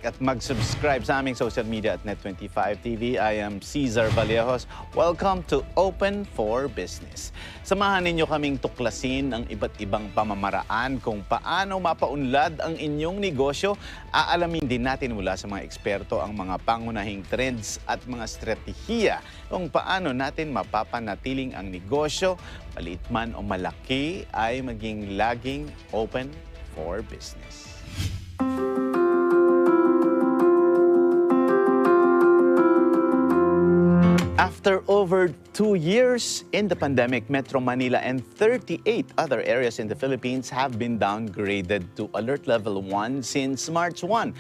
at mag-subscribe sa aming social media at Net25 TV. I am Cesar Vallejos. Welcome to Open for Business. Samahan ninyo kaming tuklasin ang iba't ibang pamamaraan kung paano mapaunlad ang inyong negosyo. Aalamin din natin mula sa mga eksperto ang mga pangunahing trends at mga estratehiya kung paano natin mapapanatiling ang negosyo, maliit man o malaki, ay maging laging open for business. After over 2 years in the pandemic, Metro Manila and 38 other areas in the Philippines have been downgraded to Alert Level 1 since March 1.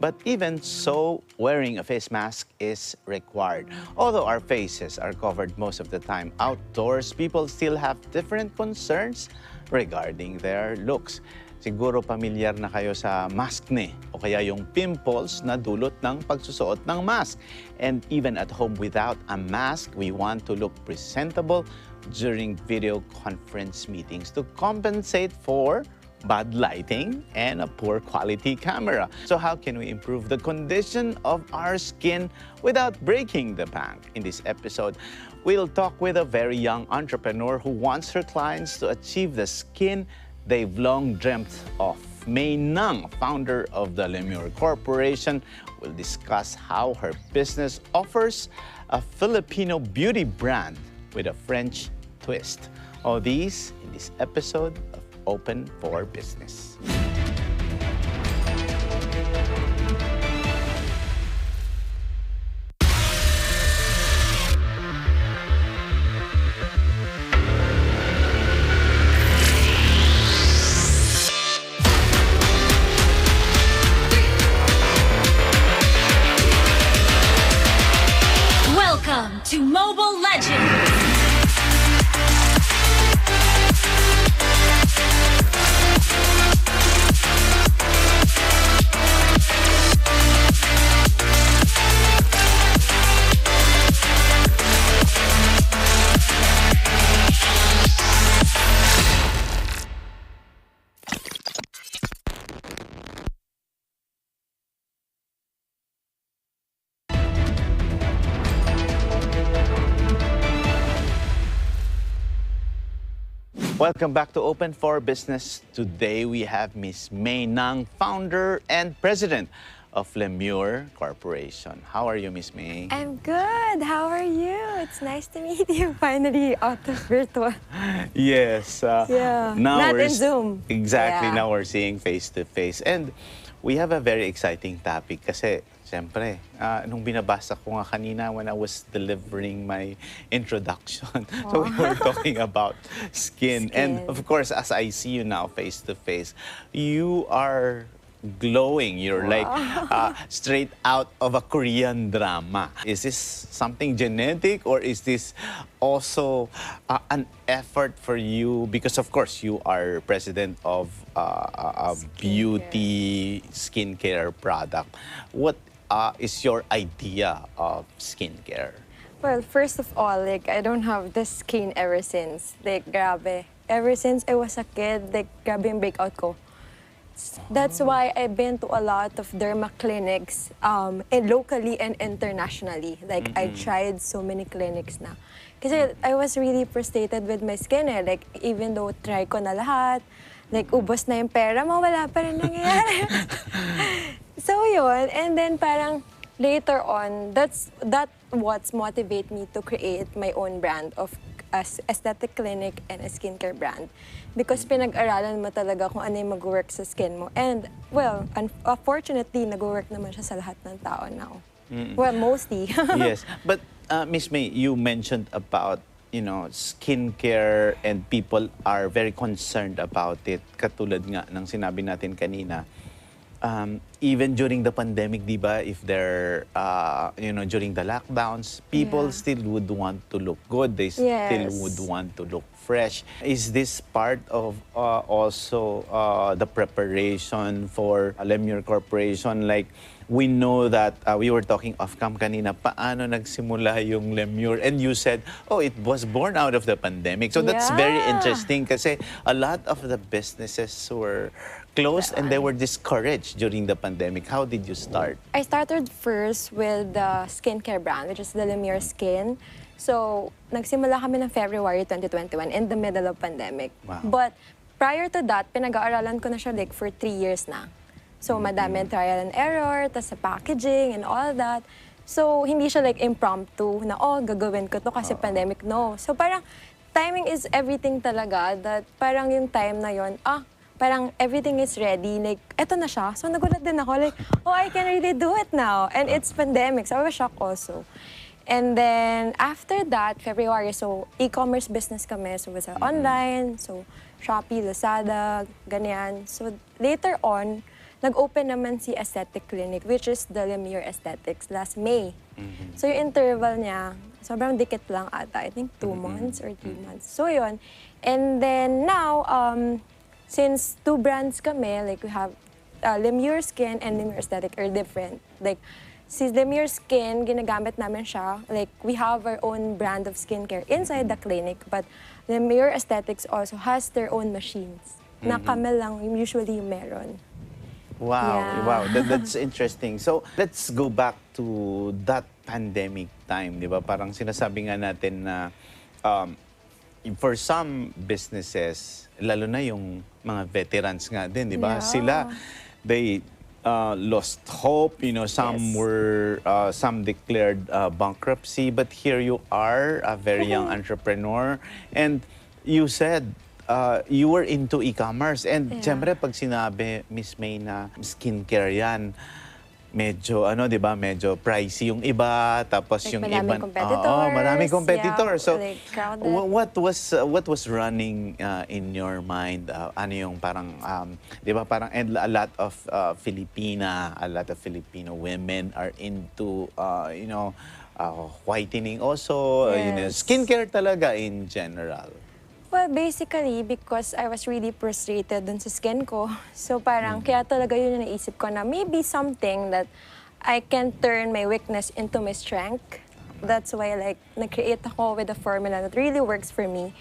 But even so, wearing a face mask is required. Although our faces are covered most of the time outdoors, people still have different concerns regarding their looks. Siguro pamilyar na kayo sa maskne o kaya yung pimples na dulot ng pagsusuot ng mask. And even at home without a mask, we want to look presentable during video conference meetings to compensate for bad lighting and a poor quality camera. So how can we improve the condition of our skin without breaking the bank? In this episode, we'll talk with a very young entrepreneur who wants her clients to achieve the skin they've long dreamt of. Mae Ng, founder of the Meur Corporation, will discuss how her business offers a Filipino beauty brand with a French twist. All these in this episode of Open for Business. To Mobile Legends! Welcome back to Open for Business. Today we have Miss Mae Ng, founder and president of Meur Corporation. How are you, Miss Mae? I'm good. How are you? It's nice to meet you finally out of virtual. Yes. Yeah. Now Not in Zoom. Exactly. Yeah. Now we're seeing face to face. And we have a very exciting topic kasi siyempre, nung binabasa ko nga kanina when I was delivering my introduction, so we were talking about skin. And of course, as I see you now face to face, you are glowing. You're like straight out of a Korean drama. Is this something genetic or is this also an effort for you? Because of course, you are president of a beauty skincare product. What is your idea of skincare? Well, first of all, like, I don't have this skin ever since. Like, grabe. Ever since I was a kid, like, grabe yung breakout ko. That's why I've been to a lot of derma clinics, locally and internationally. Like, I tried so many clinics na. Kasi I was really frustrated with my skin eh. Like, even though try ko na lahat, like, ubos na yung pera mo, wala pa rin nangyayari. So yun, and then parang later on, that's what's motivate me to create my own brand of aesthetic clinic and a skincare brand. Because pinag-aralan mo talaga kung ano yung mag-work sa skin mo. And well, unfortunately, nag-work naman siya sa lahat ng tao now. Well, mostly. Yes, but Miss Mae, you mentioned about skincare and people are very concerned about it. Katulad nga ng sinabi natin kanina. Even during the pandemic, di ba, if they're, during the lockdowns, people still would want to look good. They still would want to look fresh. Is this part of also the preparation for Meur Corporation? Like, we know that we were talking off-cam kanina, paano nagsimula yung Meur? And you said, oh, it was born out of the pandemic. So that's very interesting kasi a lot of the businesses were closed and they were discouraged during the pandemic. How did you start? I started first with the skincare brand, which is the Meur Skin. So, nagsimula kami ng February 2021 in the middle of pandemic. Wow. But prior to that, pinag-aaralan ko na siya like for 3 years na. So, madami trial and error, tas sa packaging and all that. So, hindi siya like impromptu na, oh, gagawin ko to kasi pandemic. No. So, parang timing is everything talaga. That parang yung time na yon, parang everything is ready. Like, eto na siya. So, nagulat din ako. Like, oh, I can really do it now. And it's pandemic. So, I was shocked also. And then, after that, February, so, e-commerce business kami. So, it was online. So, Shopee, Lazada, ganyan. So, later on, nag-open naman si aesthetic clinic, which is the Meur Aesthetics last May. So yung interval niya, sobrang dikit lang ata. I think 2 months or 3 months. So yun. And then now, since 2 brands kami, like we have Meur Skin and Meur Aesthetic are different. Like, si Meur Skin, ginagamit namin siya. Like, we have our own brand of skincare inside the clinic, but the Meur Aesthetics also has their own machines. Na kami lang usually yung meron. Wow, Yeah. wow, that's interesting. So, let's go back to that pandemic time, di ba? Parang sinasabi nga natin na for some businesses, lalo na yung mga veterans nga din, di ba? Yeah. Sila, they lost hope, you know, some Yes. were, some declared bankruptcy, but here you are, a very young entrepreneur, and you said, you were into e-commerce. And siyempre, pag sinabi, Miss Mae, na skincare yan, medyo, di ba, medyo pricey yung iba, tapos Like, yung maraming iba... competitors. maraming competitors. Yeah, So, like, crowded. what was running in your mind? Ano yung parang, di ba, parang, and a lot of Filipino women are into, whitening also, Yes. skincare talaga in general. Well, basically, because I was really frustrated dun sa skin ko. So parang, kaya talaga yun yung naisip ko na maybe something that I can turn my weakness into my strength. That's why, like, nag-create ako with a formula that really works for me.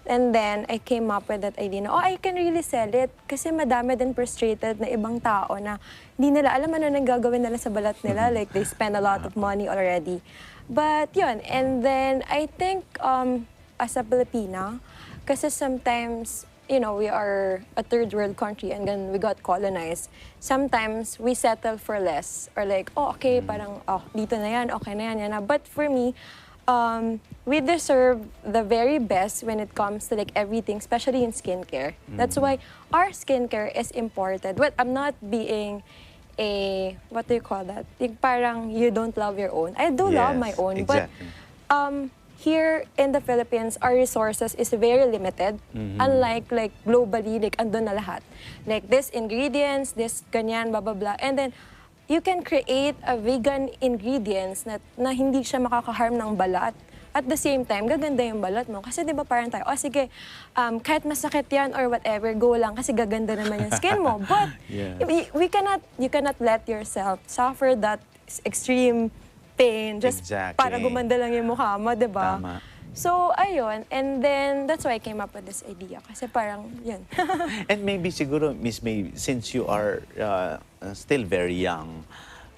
And then, I came up with that idea na, I can really sell it. Kasi madami din frustrated na ibang tao na hindi nila alam ano nang gagawin nila sa balat nila. Like, they spend a lot of money already. But yun, and then, I think, as a Filipina, kasi sometimes, we are a third world country and then we got colonized. Sometimes we settle for less or like, okay, parang, dito na yan, okay na yan, yan na. But for me, we deserve the very best when it comes to like everything, especially in skincare. That's why our skincare is imported. But I'm not being what do you call that? Like, parang you don't love your own. I do love my own, exactly. but here in the Philippines, our resources is very limited. Unlike like globally, like andun na lahat. Like this ingredients, this ganyan, blah, blah, blah. And then you can create a vegan ingredients na hindi siya makakaharm ng balat. At the same time, gaganda yung balat mo. Kasi di ba parang tayo, sige, kahit masakit yan or whatever, go lang kasi gaganda naman yung skin mo. But you cannot let yourself suffer that extreme pain just para gumanda lang yung mukha mo, di ba? Tama. So, ayun. And then, that's why I came up with this idea. Kasi parang, yun. And maybe siguro, Miss Mae, since you are still very young,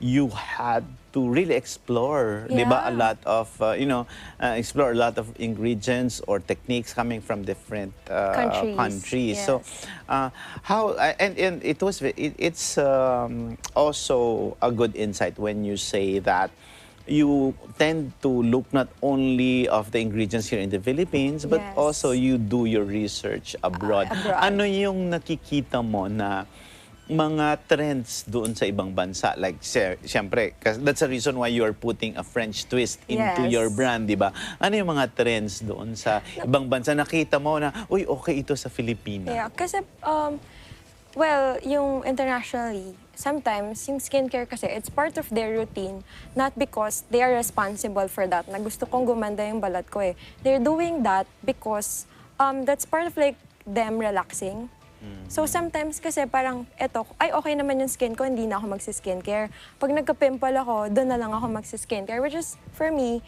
you had to really explore, di ba, a lot of, explore a lot of ingredients or techniques coming from different countries. Yes. So, and it's also a good insight when you say that you tend to look not only of the ingredients here in the Philippines, but also you do your research abroad. Ano yung nakikita mo na mga trends doon sa ibang bansa? Like, siyempre, that's the reason why you are putting a French twist into your brand, di ba? Ano yung mga trends doon sa ibang bansa? Nakita mo na, uy, okay ito sa Filipina. Yeah, kasi, well, yung internationally, sometimes yung skincare kasi, it's part of their routine, not because they are responsible for that, na gusto kong gumanda yung balat ko eh. They're doing that because that's part of like them relaxing. So sometimes kasi parang, okay naman yung skin ko, hindi na ako magsi-skincare. Pag nagka-pimple ako, doon na lang ako magsi-skincare, which is, for me,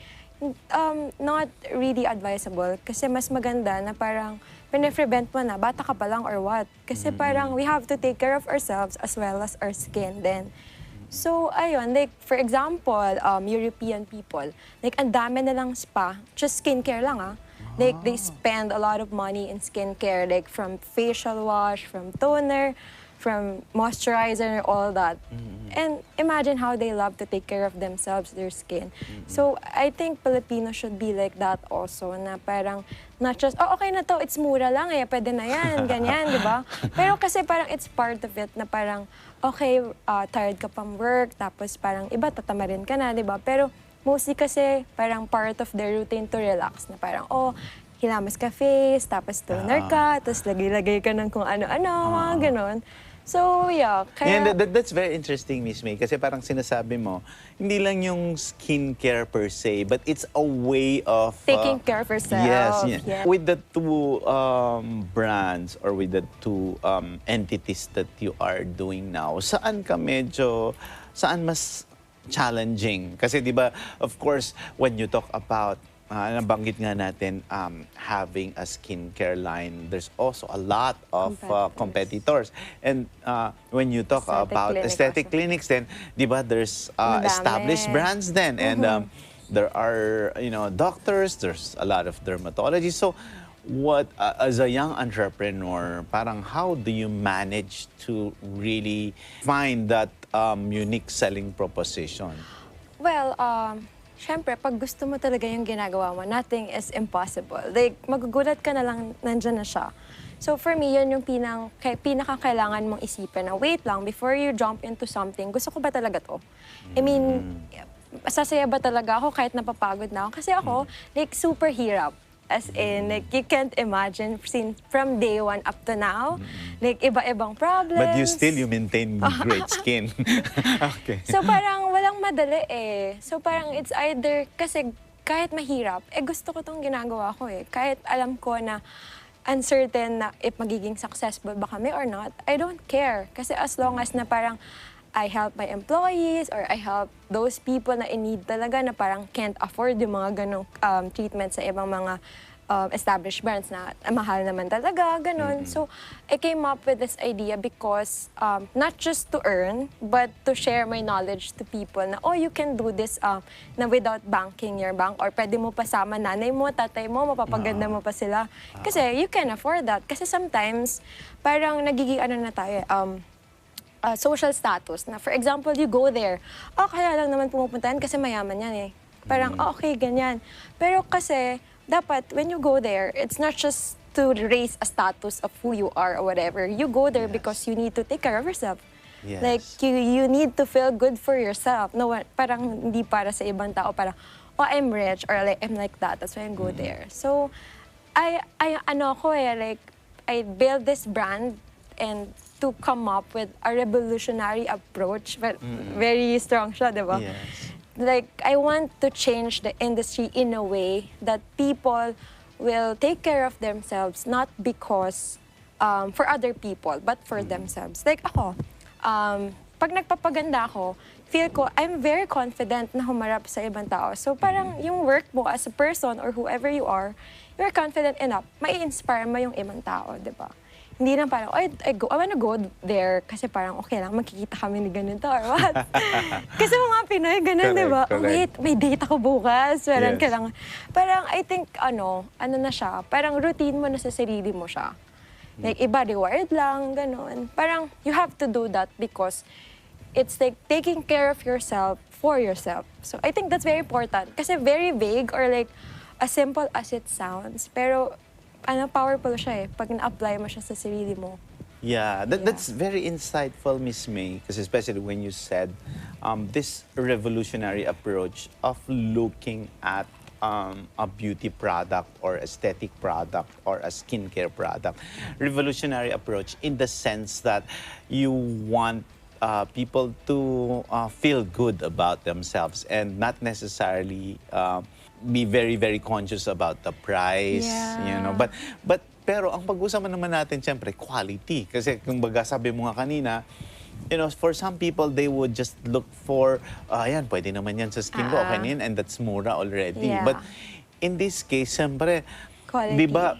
not really advisable. Kasi mas maganda na parang prevent mo na, bata ka pa lang or what. Kasi parang we have to take care of ourselves as well as our skin then. So, ayun, like, for example, European people, like, ang dami nilang spa, just skincare lang, Like, they spend a lot of money in skincare, like, from facial wash, from toner, from moisturizer, all that. And imagine how they love to take care of themselves, their skin. So, I think Filipinos should be like that also, na parang, not just, oh, okay na to, it's mura lang pwede na yan, ganyan, di ba? Pero kasi parang it's part of it na parang, okay, tired ka from work, tapos parang iba, tatamarin ka na, di ba? Pero mostly kasi parang part of their routine to relax, na parang, oh, hilamas ka face, tapos toner ka, tapos lagay-lagay ka ng kung ano-ano, mga ganon. So, yeah. Yeah, that's very interesting, Miss May. Kasi parang sinasabi mo, hindi lang yung skincare per se, but it's a way of... taking care of yourself. Yes. Yeah. Yeah. With the two brands or with the two entities that you are doing now, saan mas challenging? Kasi di ba, of course, when you talk about nabanggit nga natin, having a skincare line, there's also a lot of competitors. And when you talk about aesthetic clinics, then, di ba, there's established brands then. And there are, doctors, there's a lot of dermatology. So, as a young entrepreneur, parang how do you manage to really find that unique selling proposition? Well, siyempre, pag gusto mo talaga yung ginagawa mo, nothing is impossible. Like, magugulat ka na lang, nandyan na siya. So for me, yun yung pinakakailangan mong isipin na, wait lang, before you jump into something, gusto ko ba talaga to? I mean, sasaya ba talaga ako kahit napapagod na ako? Kasi ako, like, super hirap. As in, like, you can't imagine from day one up to now, like, iba-ibang problems. But you maintain great skin. Okay. So parang walang madali So parang it's either, kasi kahit mahirap, gusto ko tong ginagawa ko Kahit alam ko na uncertain na if magiging successful ba kami or not, I don't care. Kasi as long as na parang I help my employees or I help those people na in need talaga na parang can't afford yung mga ganong treatment sa ibang mga established brands na mahal naman talaga, ganon. So, I came up with this idea because not just to earn, but to share my knowledge to people na, oh, you can do this na without banking your bank or pwede mo pasama nanay mo, tatay mo, mapapaganda mo pa sila. Kasi you can afford that. Kasi sometimes, parang nagiging na tayo, social status na, for example, you go there, kaya lang naman pumupuntahan kasi mayaman yan Parang, okay, ganyan. Pero kasi, dapat, when you go there, it's not just to raise a status of who you are or whatever. You go there because you need to take care of yourself. Yes. Like, you need to feel good for yourself. No, parang hindi para sa ibang tao, parang, oh, I'm rich, or like, I'm like that, that's why I go there. So, I build this brand and to come up with a revolutionary approach, but very strong siya, di ba? Yes. Like, I want to change the industry in a way that people will take care of themselves, not because for other people, but for themselves. Like ako, pag nagpapaganda ako, feel ko, I'm very confident na humarap sa ibang tao. So parang yung work mo as a person or whoever you are, you're confident enough, may inspire mo yung ibang tao, di ba? Hindi na parang, I wanna go there kasi parang okay lang, magkikita kami ni ganito or what. Kasi mga Pinoy, ganun, di ba? Oh, wait, may date ako bukas. Parang kailangan. Parang, I think, ano na siya, parang routine mo na sa sarili mo siya. Like, iba reward lang, ganun. Parang, you have to do that because it's like taking care of yourself for yourself. So, I think that's very important. Kasi very vague or like, as simple as it sounds. Pero, powerful siya pag na-apply mo siya sa sarili mo. Yeah, that's very insightful, Miss May, because especially when you said this revolutionary approach of looking at a beauty product or aesthetic product or a skincare product. Revolutionary approach in the sense that you want people to feel good about themselves and not necessarily be very, very conscious about the price, But pero ang pag-usapan naman natin, siyempre, quality. Kasi kung baga sabi mo nga kanina, for some people, they would just look for, ayan, pwede naman yan sa skin ko, okay na yan, and that's mura already. Yeah. But in this case, siyempre, Quality. di ba,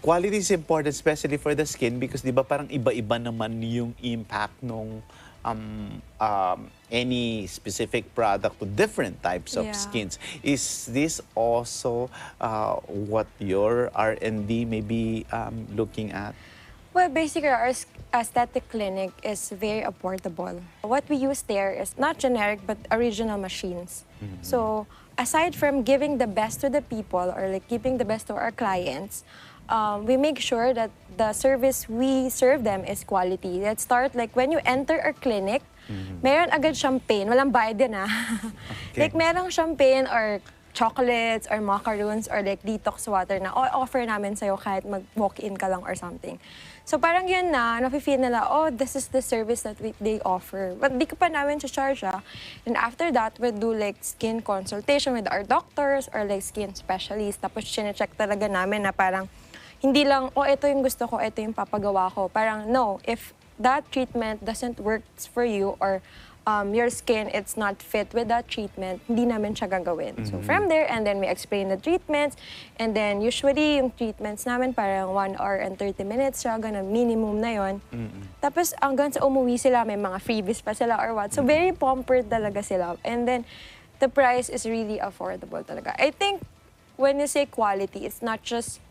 quality is important, especially for the skin, because di ba parang iba-iba naman yung impact nung any specific product to different types of Yeah. skins. Is this also what your R&D may be looking at? Well, basically, our aesthetic clinic is very affordable. What we use there is not generic, but original machines. So, aside from giving the best to the people or like giving the best to our clients, we make sure that the service we serve them is quality. Let's start like when you enter our clinic, meron agad champagne, walang bayad din Okay. Like merong champagne or chocolates or macaroons or like detox water na offer namin sa'yo kahit mag-walk-in ka lang or something. So parang yun na, nafe-feel nila, oh, this is the service that they offer. But di ka pa namin charge And after that, we'll do like skin consultation with our doctors or like skin specialists. Tapos chinecheck talaga namin na parang hindi lang, oh, ito yung gusto ko, ito yung papagawa ko. Parang no, if that treatment doesn't work for you or your skin, it's not fit with that treatment, hindi namin siya gagawin. So from there, and then we explain the treatments, and then usually yung treatments namin parang 1 hour and 30 minutes siya, ganun, minimum na yon. Tapos hanggang sa umuwi sila, may mga freebies pa sila or what. So very pampered talaga sila. And then the price is really affordable talaga. I think when you say quality, it's not just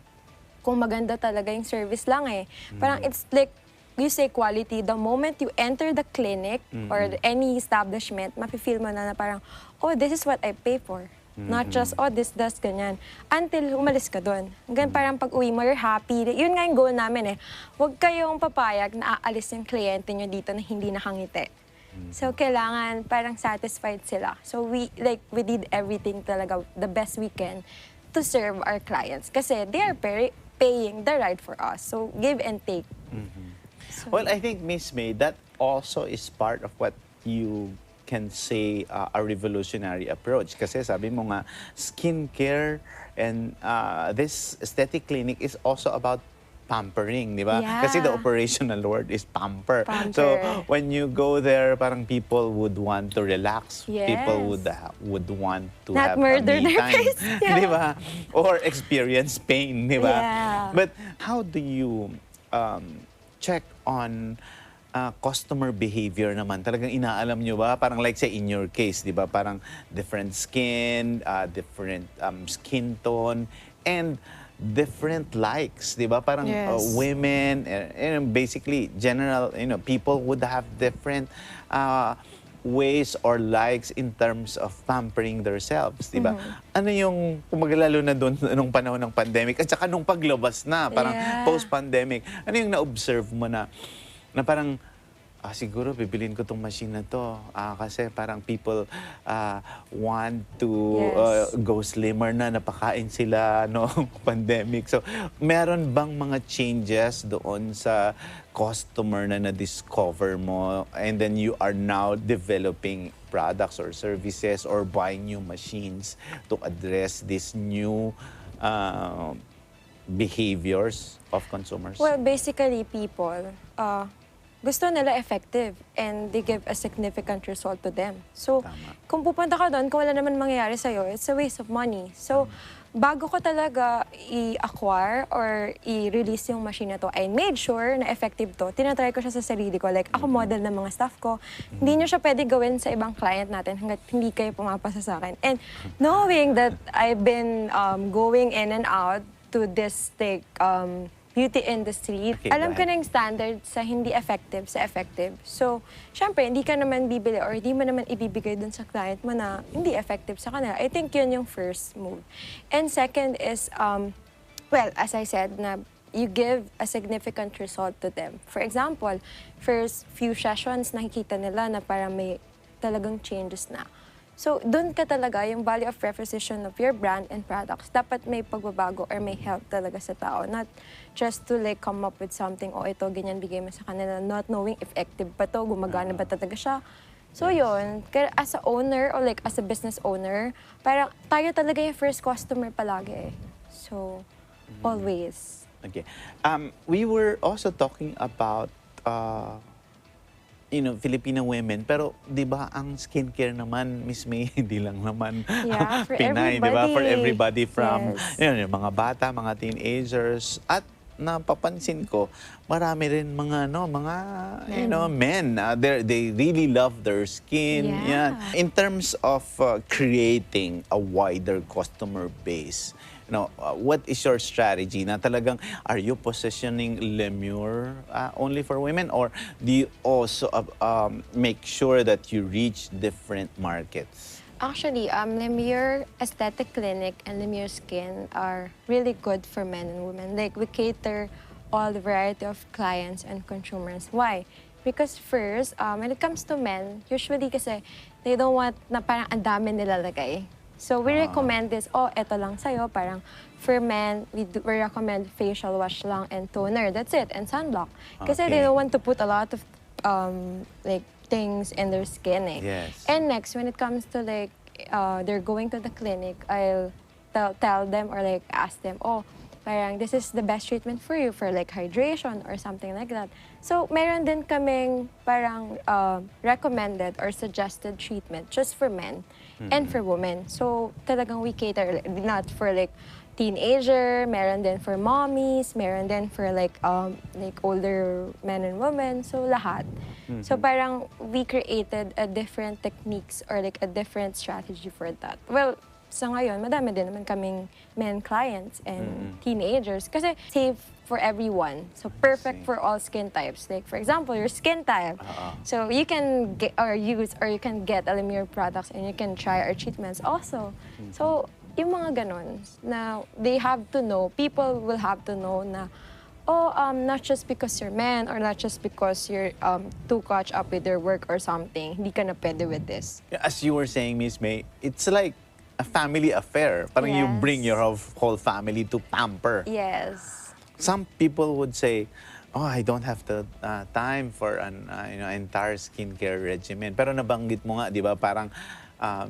kung maganda talaga yung service lang eh. Parang it's like, you say quality, the moment you enter the clinic or any establishment, mafe-feel mo na parang, oh, this is what I pay for. Not just, oh, this, ganyan. Until umalis ka doon. Hanggang parang pag uwi mo, you're happy. Yun nga yung goal namin eh. Huwag kayong papayag na aalis yung kliyente nyo dito na hindi nakangiti. So, kailangan parang satisfied sila. So, we did everything talaga, the best we can to serve our clients. Kasi they are paying the ride for us. So, give and take. So, Well, I think, Miss May, that also is part of what you can say a revolutionary approach. Kasi sabi mo nga, skincare and this aesthetic clinic is also about pampering, di ba? Yeah. Kasi the operational word is pamper. Pamper. So, when you go there, parang people would want to relax. Yes. People would want to Not have a murder me their time. face. Yeah. Di ba? Or experience pain, di ba? Yeah. But how do you check on customer behavior naman? Talagang inaalam nyo ba? Parang like say in your case, di ba? Parang different skin, different skin tone, and different likes, di ba? Parang Yes. women, basically general, people would have different ways or likes in terms of pampering themselves, di ba? Ano yung, kumbaga lalo na doon nung panahon ng pandemic at saka nung paglabas na, parang Yeah. post-pandemic, ano yung na-observe mo na parang, siguro bibilin ko tong machine na to kasi parang people want to Yes. go slimmer na, napakain sila noong pandemic. So, meron bang mga changes doon sa customer na na-discover mo and then you are now developing products or services or buying new machines to address these new behaviors of consumers? well, basically, people, gusto nila effective and they give a significant result to them. So, Tama. kung pupunta ka doon, kung wala naman mangyayari sa'yo, it's a waste of money. So, bago ko talaga i-acquire or i-release yung machine na to, I made sure na effective to. Tinatry ko siya sa sarili ko. Like, ako model ng mga staff ko. Hindi nyo siya pwede gawin sa ibang client natin hanggat hindi kayo pumapasa sa akin. And knowing that I've been going in and out to this beauty industry, Okay, alam ko right. na yung standard sa hindi effective sa effective. So, syempre, hindi ka naman bibili or hindi mo naman ibibigay dun sa client mo na hindi effective sa kanila. I think yun yung first move. And second is, well, as I said, na you give a significant result to them. For example, first few sessions, nakikita nila na parang may talagang changes na. So, doon ka talaga, yung value of reposition of your brand and products, dapat may pagbabago or may help talaga sa tao. Not just to like come up with something, oh, ito, ganyan, bigay mo sa kanila, not knowing if effective ba to, gumagana ba talaga siya. So, yun, kaya as a owner or like as a business owner, parang tayo talaga yung first customer palagi. So, always. Okay. We were also talking about Filipino women, pero 'di ba ang skincare naman, Miss May, hindi lang naman Yeah, for Pinay, 'di ba? For everybody. everybody from Yes. yung mga bata, mga teenagers at napapansin ko, marami rin mga men. They really love their skin. Yeah. Yan. In terms of creating a wider customer base, what is your strategy? Na talagang, are you positioning Meur only for women, or do you also make sure that you reach different markets? Actually, Meur Aesthetic Clinic and Meur Skin are really good for men and women. Like, we cater all the variety of clients and consumers. Why? Because first, when it comes to men, usually kasi they don't want na parang ang dami nilalagay. So we recommend this, eto lang sa'yo, parang for men, we recommend facial wash lang and toner. That's it, and sunblock. Kasi they don't want to put a lot of like things in their skin. Yes. And next, when it comes to like they're going to the clinic, I'll tell them or like ask them, parang this is the best treatment for you for like hydration or something like that. So meron din kaming parang recommended or suggested treatment just for men and for women. So talagang we cater not for like teenager, meron din for mommies, meron din for like older men and women, so lahat. So parang we created a different techniques or like a different strategy for that. Well, sa ngayon, madami din naman kaming men clients and teenagers kasi safe for everyone. So perfect for all skin types. Like for example, your skin type. So you can get or use or you can get Meur products and you can try our treatments also. So yung mga ganon na they have to know, people will have to know na not just because you're man or not just because you're too caught up with your work or something, hindi ka na pwede with this. As you were saying, Miss May, it's like a family affair. Parang you Yes. bring your whole family to pamper. Yes. Some people would say, I don't have the time for an entire skincare regimen. Pero nabanggit mo nga, di ba, parang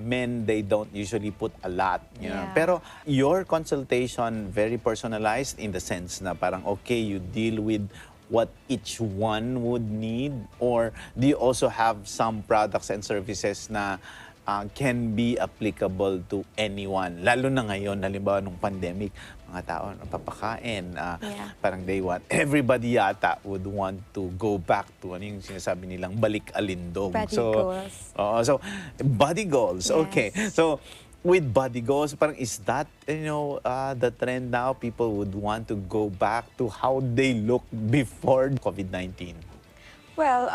men, they don't usually put a lot. You know? Yeah. Pero your consultation, very personalized in the sense na parang, okay, you deal with what each one would need? Or do you also have some products and services na can be applicable to anyone? Lalo na ngayon, halimbawa nung pandemic, mga tao napapakain. Parang they want, everybody yata would want to go back to ano yung sinasabi nilang balik alindog. Body goals. So body goals. Yes. Okay. So with body goals, parang is that, the trend now? People would want to go back to how they looked before COVID-19. Well,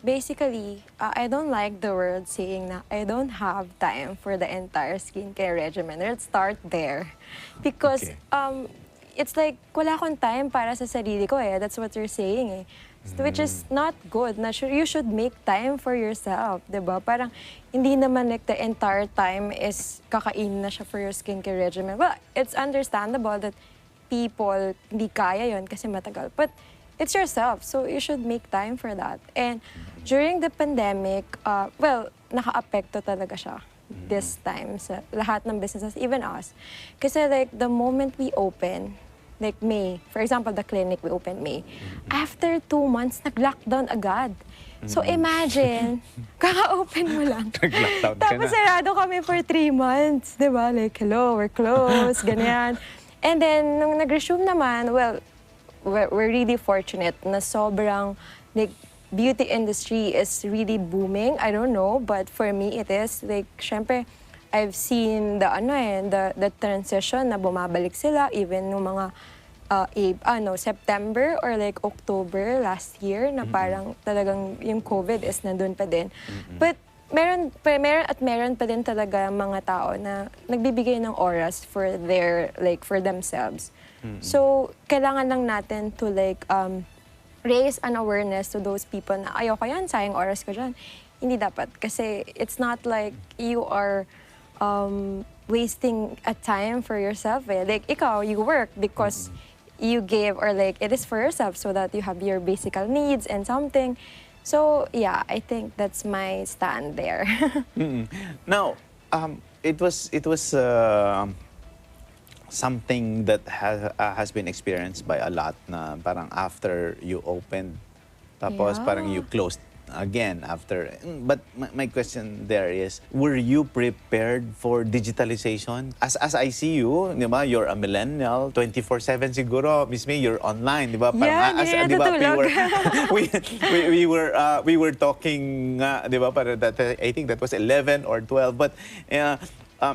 basically, I don't like the word saying na I don't have time for the entire skincare regimen. Let's start there. Because it's like, wala akong time para sa sarili ko eh. That's what you're saying eh. Which is not good. You should make time for yourself, diba? Parang hindi naman like the entire time is kakain na siya for your skincare regimen. Well, it's understandable that people hindi kaya yon kasi matagal. But it's yourself, so you should make time for that. And during the pandemic, naka-apekto talaga siya this time sa lahat ng businesses, even us. Kasi like the moment we open, like May, for example, the clinic we opened May, after 2 months, nag-lockdown agad. So imagine, kaka-open mo lang. Nag-lockdown ka Tapos na. sarado kami for 3 months, di ba? Like, hello, we're closed, ganyan. And then, nung nag-resume naman, well, we're really fortunate na sobrang like beauty industry is really booming. I don't know, but for me it is like syempre I've seen the transition na bumabalik sila even nung mga September or like October last year na parang talagang yung COVID is nandun pa din. But meron pa din talaga mga tao na nagbibigay ng oras for for themselves. So, kailangan lang natin to like raise an awareness to those people na ayoko yan, sayang oras ko dyan. Hindi dapat. Kasi it's not like you are wasting a time for yourself. Eh. Like, ikaw, you work because you gave or like it is for yourself so that you have your basic needs and something. So, yeah, I think that's my stand there. Now, it was something that has been experienced by a lot na parang after you opened, tapos Yeah. parang you closed again after. But my question there is, were you prepared for digitalization? As I see you, di ba, you're a millennial, 24/7 siguro. Miss May, you're online, di ba? Yeah, hindi na di ba, natutulog. we were talking, di ba, para that, I think that was 11 or 12, but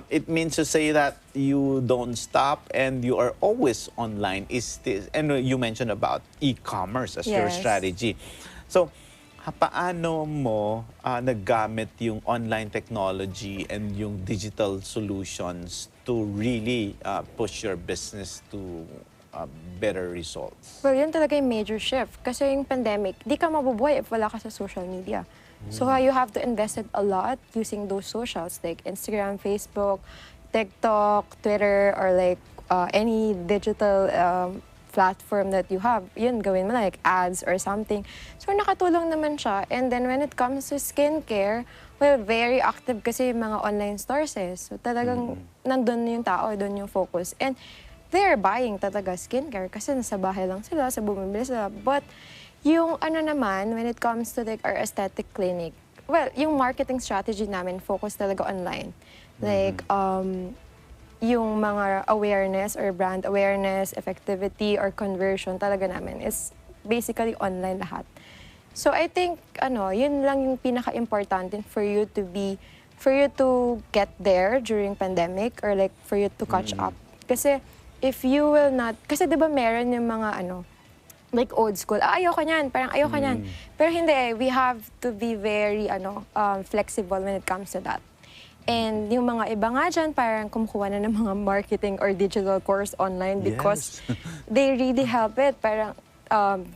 it means to say that you don't stop and you are always online. Is this, and you mentioned about e-commerce as your Yes. strategy. So, paano mo naggamit yung online technology and yung digital solutions to really push your business to better results? Well, yun talaga yung major shift. Kasi yung pandemic, di ka mabubuhay if wala ka sa social media. So you have to invest a lot using those socials like Instagram, Facebook, TikTok, Twitter, or like any digital platform that you have. Yun, gawin mo like ads or something. So nakatulong naman siya. And then when it comes to skincare, well, very active kasi yung mga online stores eh. So talagang nandun yung tao, doon yung focus. And they're buying talaga skincare kasi nasa bahay lang sila, sa bumibili sila. But yung ano naman, when it comes to like our aesthetic clinic, well, yung marketing strategy namin focus talaga online. Like, yung mga awareness or brand awareness, effectivity, or conversion talaga namin is basically online lahat. So I think, yun lang yung pinaka-importante for you to get there during pandemic or like for you to catch up. Kasi if you will not, kasi di ba meron yung mga like old school, ayoko niyan, parang ayoko niyan. Pero hindi, we have to be very flexible when it comes to that. And yung mga iba nga dyan, parang kumukuha na ng mga marketing or digital course online because they really help it. Parang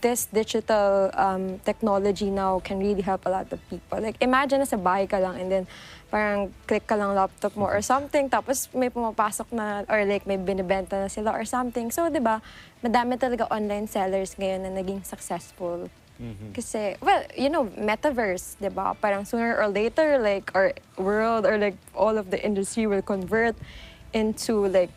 this digital technology now can really help a lot of people. Like imagine nasa bahay ka lang and then parang click ka lang laptop mo or something, tapos may pumapasok na or like may binibenta na sila or something. So, di ba, madami talaga online sellers ngayon na naging successful. Kasi, well, metaverse, di ba? Parang sooner or later, like, our world or like all of the industry will convert into like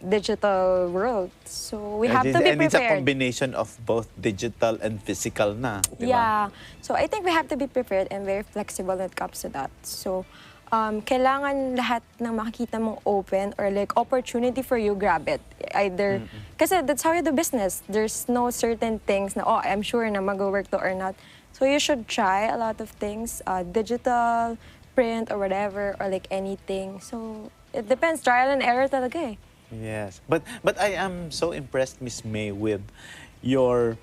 digital world. So we have to be prepared. And it's a combination of both digital and physical na. Diba? Yeah. So I think we have to be prepared and very flexible when it comes to that. So kailangan lahat ng makikita mong open or like opportunity for you, grab it. Either, kasi that's how you do business. There's no certain things na, I'm sure na mag-work to or not. So you should try a lot of things, digital, print, or whatever, or like anything. So it depends, trial and error talaga eh. Yes, but I am so impressed, Miss May, with your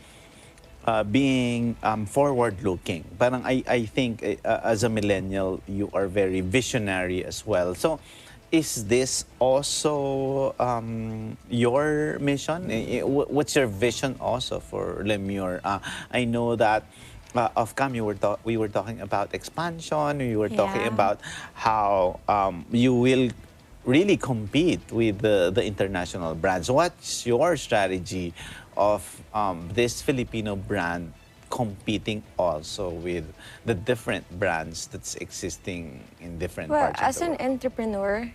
being forward-looking. Parang I think as a millennial, you are very visionary as well. So, is this also your mission? What's your vision also for Meur? I know that off-cam, we were talking about expansion. We were talking about how you will really compete with the international brands. What's your strategy of this Filipino brand competing also with the different brands that's existing in different parts of as the an world? entrepreneur,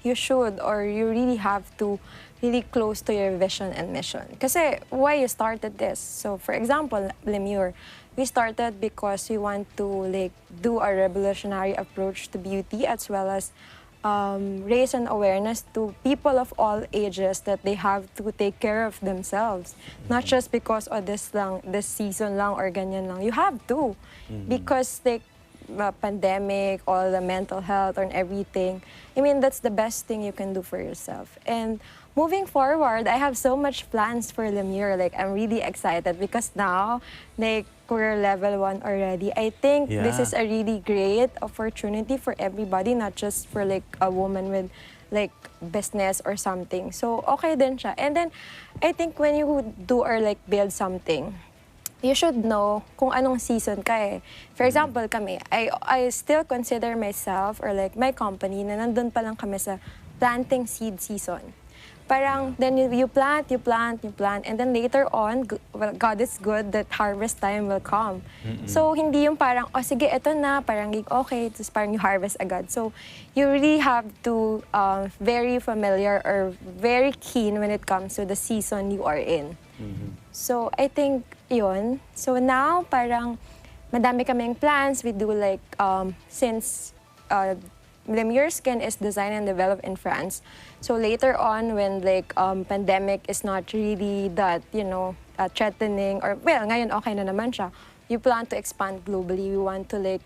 you should or you really have to really close to your vision and mission. Kasi why you started this? So for example, Meur, we started because we want to like do a revolutionary approach to beauty as well as raise an awareness to people of all ages that they have to take care of themselves. Not just because, this season lang or ganyan lang. You have to. Because like, pandemic, all the mental health and everything, I mean, that's the best thing you can do for yourself. And moving forward, I have so much plans for Meur. Like, I'm really excited because now, like, we're level 1 already. I think this is a really great opportunity for everybody, not just for like a woman with like business or something. So, okay din siya. And then, I think when you do or like build something, you should know kung anong season ka eh. For example, kami, I still consider myself or like my company na nandun pa lang kami sa planting seed season. Parang, then you plant, and then later on, well, God is good that harvest time will come. So, hindi yung parang, sige, eto na, parang okay, tapos parang you harvest agad. So, you really have to very familiar or very keen when it comes to the season you are in. So, I think yun. So, now, parang, madami kaming plans. We do like, since the Meur Skin is designed and developed in France. So later on, when like pandemic is not really that, threatening, or well, ngayon okay na naman siya, you plan to expand globally. We want to like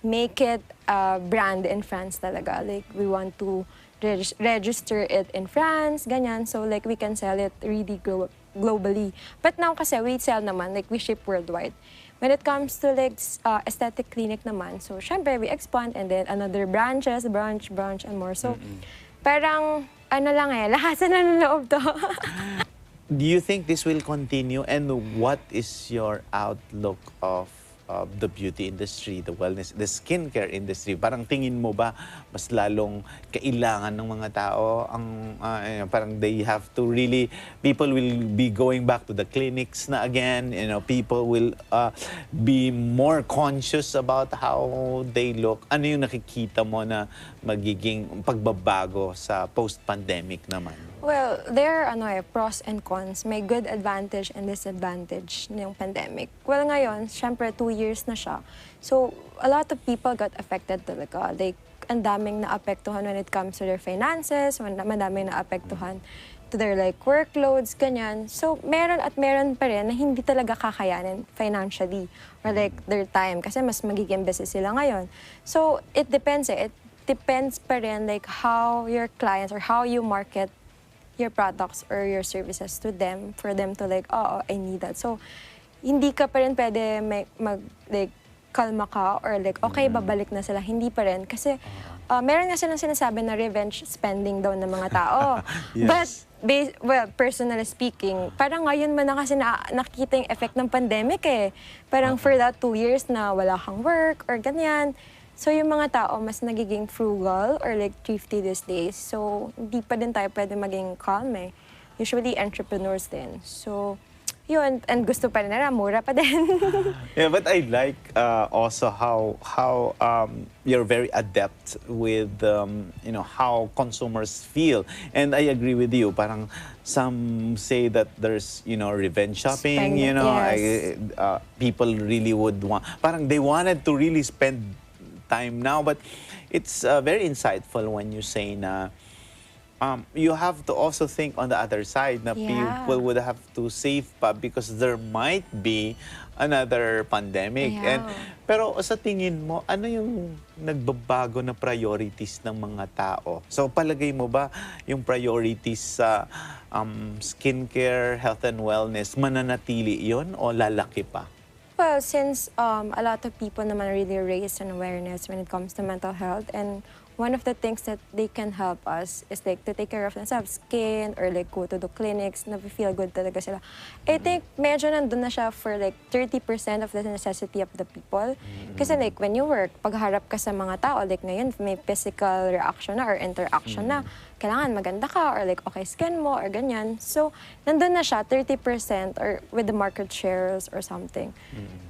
make it a brand in France talaga. Like we want to register it in France, ganyan. So like we can sell it really globally. But now kasi we sell naman, like we ship worldwide. When it comes to like aesthetic clinic naman, so syempre we expand and then another branch and more. So parang ano lang lahasan na ng loob to. Do you think this will continue, and what is your outlook of the beauty industry, the wellness, the skincare industry? Parang tingin mo ba mas lalong kailangan ng mga tao ang parang they have to really, people will be going back to the clinics na again, people will be more conscious about how they look. Ano yung nakikita mo na magiging pagbabago sa post-pandemic naman? Well, there are pros and cons. May good advantage and disadvantage ng pandemic. Well, ngayon, syempre 2 years na siya. So, a lot of people got affected talaga. Like, ang daming naapektuhan when it comes to their finances, madaming naapektuhan to their like workloads, ganyan. So, meron at meron pa rin na hindi talaga kakayanin financially or like their time kasi mas magiging busy sila ngayon. So, it depends It depends pa rin like how your clients or how you market your products or your services to them for them to like, oh, I need that. So, hindi ka pa rin pwede like, kalma ka or like, okay, babalik na sila. Hindi pa rin. Kasi, meron nga silang sinasabi na revenge spending daw ng mga tao. Yes. But, well, personally speaking, parang ngayon man na kasi nakikita yung effect ng pandemic Parang for that 2 years na wala kang work or ganyan. So, yung mga tao mas nagiging frugal or like thrifty these days. So, hindi pa din tayo pwede maging calm Usually, entrepreneurs din. So, yun. And gusto pa rin nila, mura pa din. Yeah, but I like also how you're very adept with how consumers feel, and I agree with you. Parang some say that there's revenge shopping. Yes. People really would want. Parang they wanted to really spend time now, but it's very insightful when you say na you have to also think on the other side na people would have to save pa because there might be another pandemic. Yeah. Pero sa tingin mo, ano yung nagbabago na priorities ng mga tao? So palagay mo ba yung priorities sa skincare, health and wellness, mananatili yon o lalaki pa? Well, since a lot of people naman really raise an awareness when it comes to mental health, and one of the things that they can help us is like to take care of themselves, skin, or like go to the clinics, na feel good talaga sila. I think medyo nandun na siya for like 30% of the necessity of the people. Kasi like when you work, pagharap ka sa mga tao, like ngayon may physical reaction na or interaction na, kailangan maganda ka or like okay skin mo or ganyan. So, nandun na siya, 30% or with the market shares or something.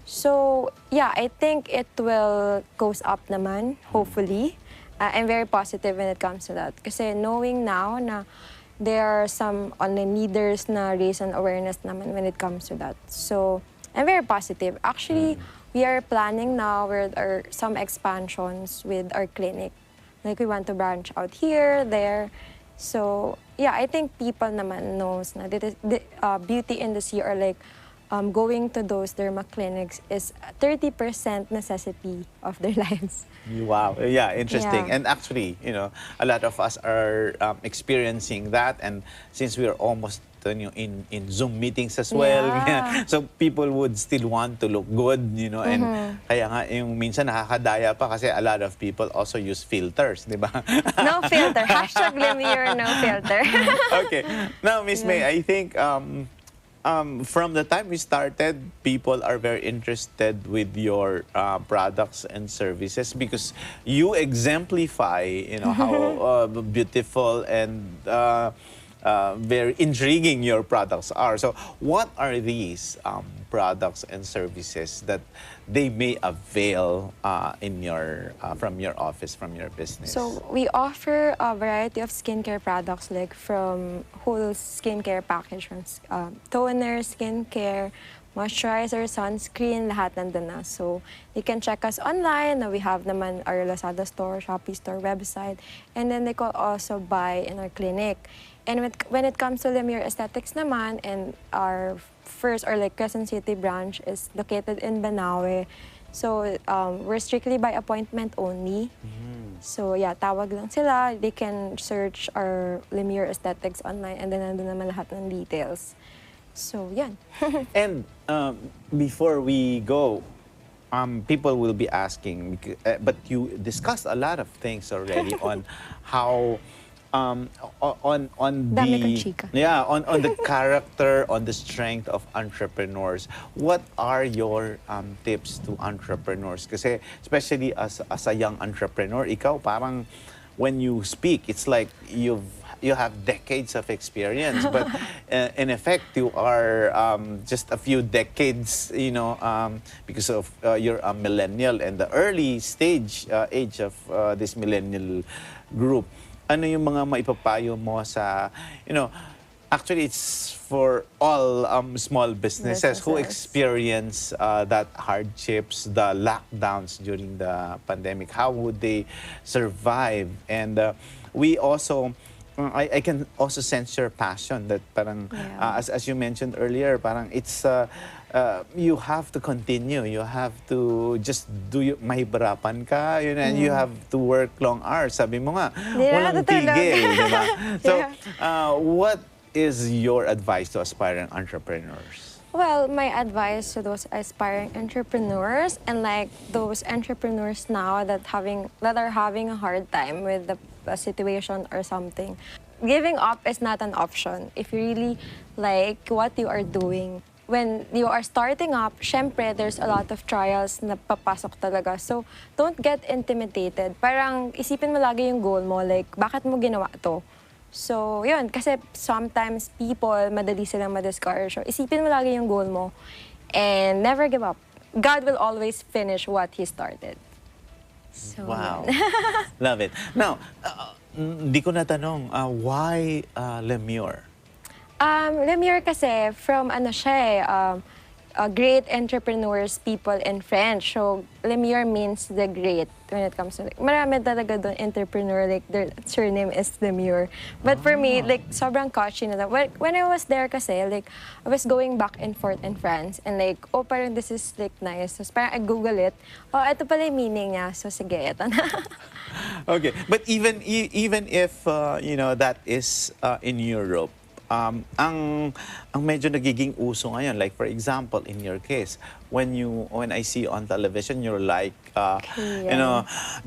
So, yeah, I think it will goes up naman, hopefully. I'm very positive when it comes to that. Kasi knowing now na there are some online leaders na raise an awareness naman when it comes to that. So, I'm very positive. Actually, we are planning now with some expansions with our clinic. Like we want to branch out here, there. So, yeah, I think people naman knows na the beauty industry or like going to those derma clinics is 30% necessity of their lives. Wow. Yeah, interesting. Yeah. And actually, a lot of us are experiencing that. And since we are almost in Zoom meetings as well, Yeah. so people would still want to look good, and kaya nga yung minsan nakakadaya pa kasi a lot of people also use filters, di ba? No filter. Hashtag Lemure, no filter. Okay. Now, Miss May, I think from the time we started, people are very interested with your products and services because you exemplify, how beautiful and very intriguing your products are. So, what are these products and services that they may avail in from your office, from your business? So we offer a variety of skincare products, like from whole skincare package, from toner, skincare, moisturizer, sunscreen, lahat nandun na. So, you can check us online. We have naman our Lazada store, Shopee store, website. And then they could also buy in our clinic. And when it comes to Meur Aesthetics naman, and our first or like Quezon City branch is located in Banawe. So, we're strictly by appointment only. So, yeah, tawag lang sila. They can search our Meur Aesthetics online and then nandun naman lahat ng details. So, yan. And before we go, people will be asking, but you discussed a lot of things already on how on Dami kong the chika. on the character, on the strength of entrepreneurs. What are your tips to entrepreneurs? Kasi especially as a young entrepreneur, ikaw parang when you speak, it's like you have decades of experience, but in effect you are just a few decades, because of you're a millennial and the early age of this millennial group. Ano yung mga maipapayo mo sa, actually it's for all small businesses who experience that hardships, the lockdowns during the pandemic. How would they survive? And we also, I can also sense your passion that parang, as you mentioned earlier, parang it's, you have to continue. You have to just do, mahirapan ka, and you have to work long hours. Sabi mo nga, walang tigil, di ba? So, what is your advice to aspiring entrepreneurs? Well, my advice to those aspiring entrepreneurs and like those entrepreneurs now that are having a hard time with the situation or something, giving up is not an option if you really like what you are doing. When you are starting up, syempre, there's a lot of trials na papasok talaga. So, don't get intimidated. Parang isipin mo lagi yung goal mo, like, bakit mo ginawa to? So, yun. Kasi sometimes people, madali silang ma-discourage. So, isipin mo lagi yung goal mo and never give up. God will always finish what He started. So, Wow. Love it. Now, hindi ko natanong, why Meur? Meur kasi from great entrepreneurs, people in French. So, Meur means the great when it comes to, marami talaga doon entrepreneur, like their surname is Meur. But for me, like, sobrang catchy na. When I was there kasi, like, I was going back and forth in France and like, parang this is like nice. So, parang I Google it. Ito pala yung meaning niya. So, sige, ito na. Okay, but even if, that is in Europe, ang medyo nagiging uso ngayon, like for example in your case, when I see on television, you're like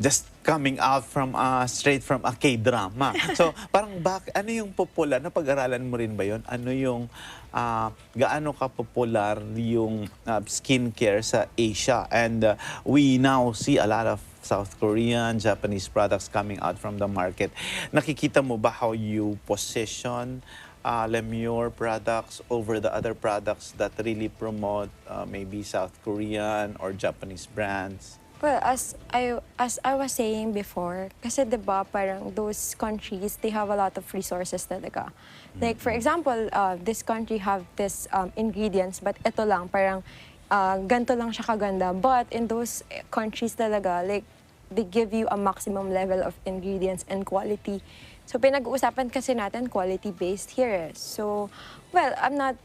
just coming out from straight from a K-drama. So parang ano yung popular na pag-aralan mo rin ba yun? Ano yung gaano ka popular yung skincare sa Asia? And we now see a lot of South Korean, Japanese products coming out from the market. Nakikita mo ba how you position Meur products over the other products that really promote maybe South Korean or Japanese brands? Well, as I was saying before, kasi diba parang those countries, they have a lot of resources talaga. Like for example, this country have this ingredients, but ito lang, parang ganito lang siya kaganda. But in those countries talaga, like they give you a maximum level of ingredients and quality. So, pinag-uusapan kasi natin quality-based here. So, well, I'm not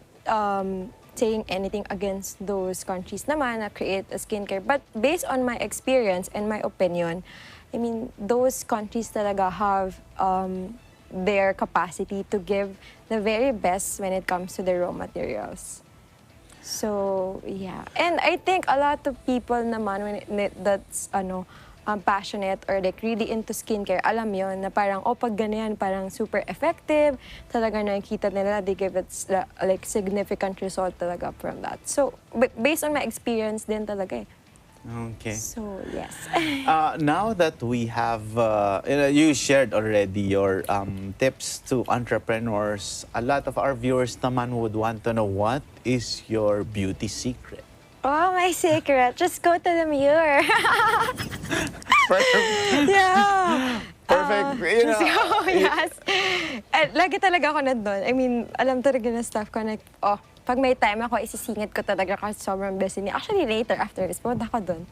saying anything against those countries naman na create a skincare. But based on my experience and my opinion, I mean, those countries talaga have their capacity to give the very best when it comes to the raw materials. So, yeah. And I think a lot of people naman, that's, passionate or like really into skincare, alam yon na parang, pag ganyan, parang super effective, talaga nakikita nila, they give it like significant result talaga from that. So, based on my experience din talaga eh. Okay. So, yes. Now that we have, you shared already your tips to entrepreneurs, a lot of our viewers naman would want to know, what is your beauty secret? My secret, just go to the Meur. Perfect. Yeah. Perfect. Just go, yes. Lagi talaga ako nandun. I mean, alam talaga na staff ko na, pag may time ako, isisingit ko talaga kasi sobrang busy niya. Actually, later, after this, pumunta ako dun.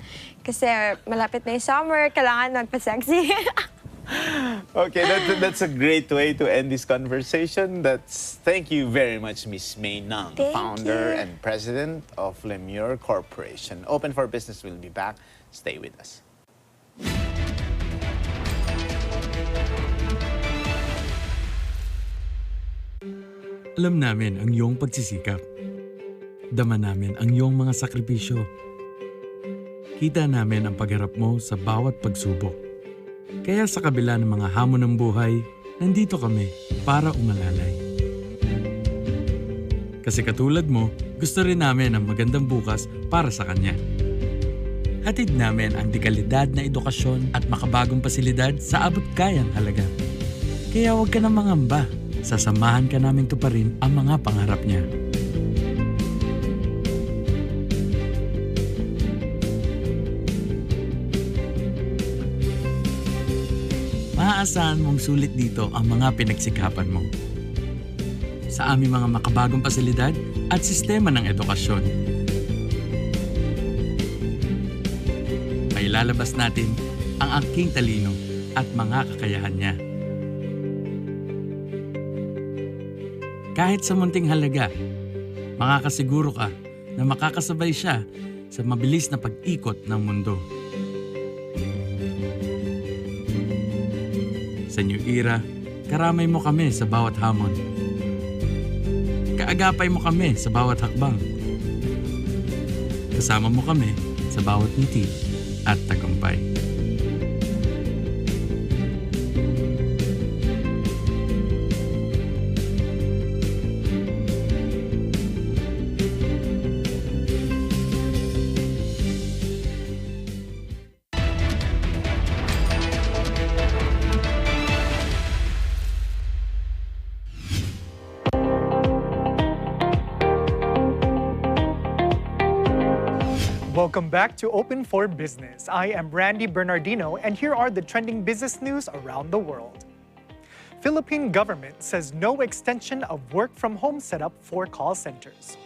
Kasi malapit na yung summer, kailangan magpa-sexy. Okay, that's a great way to end this conversation. Thank you very much, Miss Mae Ng, Thank founder you. and president of Meur Corporation. Open for Business will be back. Stay with us. Alam namin ang iyong pagsisikap. Dama namin ang iyong mga sakripisyo. Kita namin ang pagharap mo sa bawat pagsubok. Kaya sa kabila ng mga hamon ng buhay, nandito kami para umalalay. Kasi katulad mo, gusto rin namin ang magandang bukas para sa kanya. Hatid namin ang dekalidad na edukasyon at makabagong pasilidad sa abot kayang halaga. Kaya huwag ka nang mangamba. Sasamahan ka namin tuparin ang mga pangarap niya. Maaasahan mong sulit dito ang mga pinagsikapan mo. Sa aming mga makabagong pasilidad at sistema ng edukasyon. Mailalabas natin ang aking talino at mga kakayahan niya. Kahit sa munting halaga, makakasiguro ka na makakasabay siya sa mabilis na pag-ikot ng mundo. Sa new era, karamay mo kami sa bawat hamon. Kaagapay mo kami sa bawat hakbang. Kasama mo kami sa bawat ngiti at tagumpay. Welcome back to Open for Business. I am Randy Bernardino, and here are the trending business news around the world. Philippine government says no extension of work-from-home setup for call centers.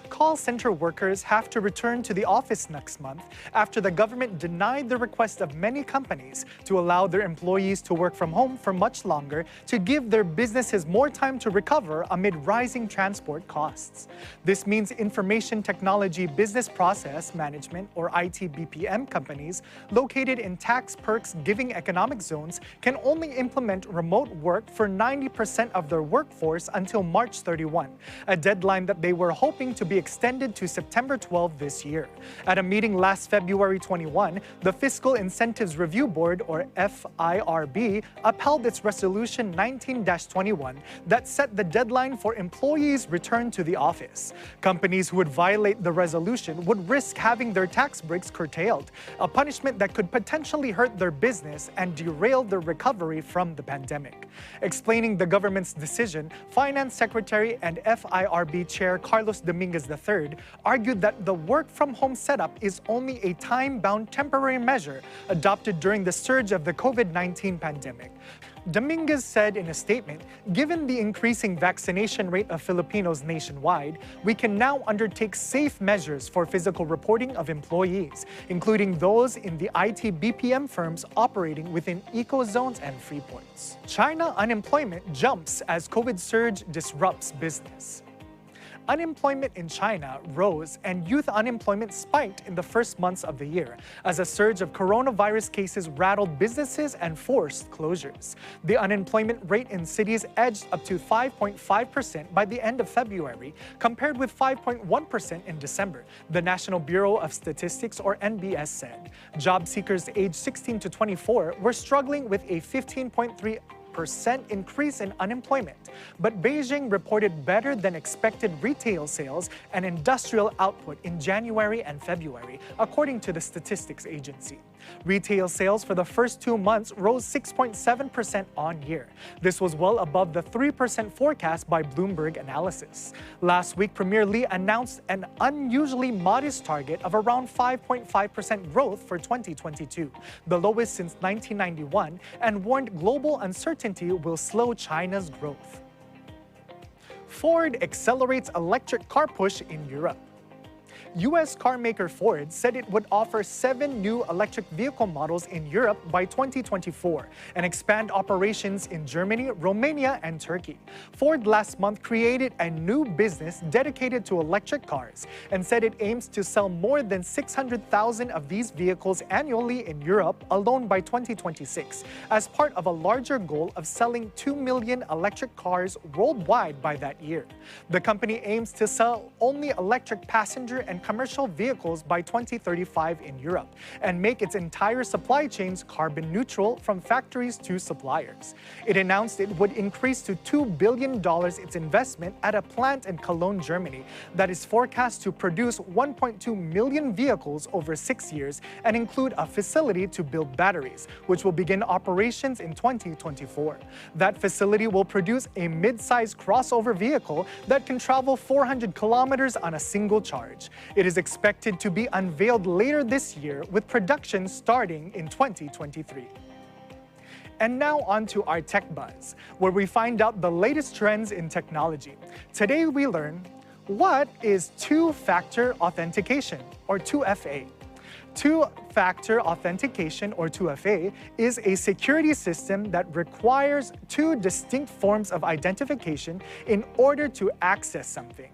Call center workers have to return to the office next month after the government denied the request of many companies to allow their employees to work from home for much longer to give their businesses more time to recover amid rising transport costs. This means information technology business process management or IT BPM companies located in tax perks giving economic zones can only implement remote work for 90% of their workforce until March 31, a deadline that they were hoping to be extended to September 12 this year. At a meeting last February 21, the Fiscal Incentives Review Board, or FIRB, upheld its Resolution 19-21 that set the deadline for employees' return to the office. Companies who would violate the resolution would risk having their tax breaks curtailed, a punishment that could potentially hurt their business and derail their recovery from the pandemic. Explaining the government's decision, Finance Secretary and FIRB Chair Carlos Dominguez III argued that the work-from-home setup is only a time-bound temporary measure adopted during the surge of the COVID-19 pandemic. Dominguez said in a statement, given the increasing vaccination rate of Filipinos nationwide, we can now undertake safe measures for physical reporting of employees, including those in the IT BPM firms operating within eco-zones and free ports. China unemployment jumps as COVID surge disrupts business. Unemployment in China rose and youth unemployment spiked in the first months of the year as a surge of coronavirus cases rattled businesses and forced closures. The unemployment rate in cities edged up to 5.5% by the end of February, compared with 5.1% in December, the National Bureau of Statistics, or NBS, said. Job seekers aged 16 to 24 were struggling with a 15.3% increase in unemployment, but Beijing reported better than expected retail sales and industrial output in January and February, according to the statistics agency. Retail sales for the first 2 months rose 6.7% on year. This was well above the 3% forecast by Bloomberg Analysis. Last week, Premier Lee announced an unusually modest target of around 5.5% growth for 2022, the lowest since 1991, and warned global uncertainty will slow China's growth. Ford accelerates electric car push in Europe. U.S. carmaker Ford said it would offer 7 new electric vehicle models in Europe by 2024 and expand operations in Germany, Romania, and Turkey. Ford last month created a new business dedicated to electric cars and said it aims to sell more than 600,000 of these vehicles annually in Europe alone by 2026, as part of a larger goal of selling 2 million electric cars worldwide by that year. The company aims to sell only electric passenger and commercial vehicles by 2035 in Europe and make its entire supply chains carbon neutral from factories to suppliers. It announced it would increase to $2 billion its investment at a plant in Cologne, Germany that is forecast to produce 1.2 million vehicles over 6 years and include a facility to build batteries, which will begin operations in 2024. That facility will produce a mid-size crossover vehicle that can travel 400 kilometers on a single charge. It is expected to be unveiled later this year, with production starting in 2023. And now on to our Tech Buzz, where we find out the latest trends in technology. Today we learn, what is two-factor authentication, or 2FA? Two-factor authentication, or 2FA, is a security system that requires 2 distinct forms of identification in order to access something.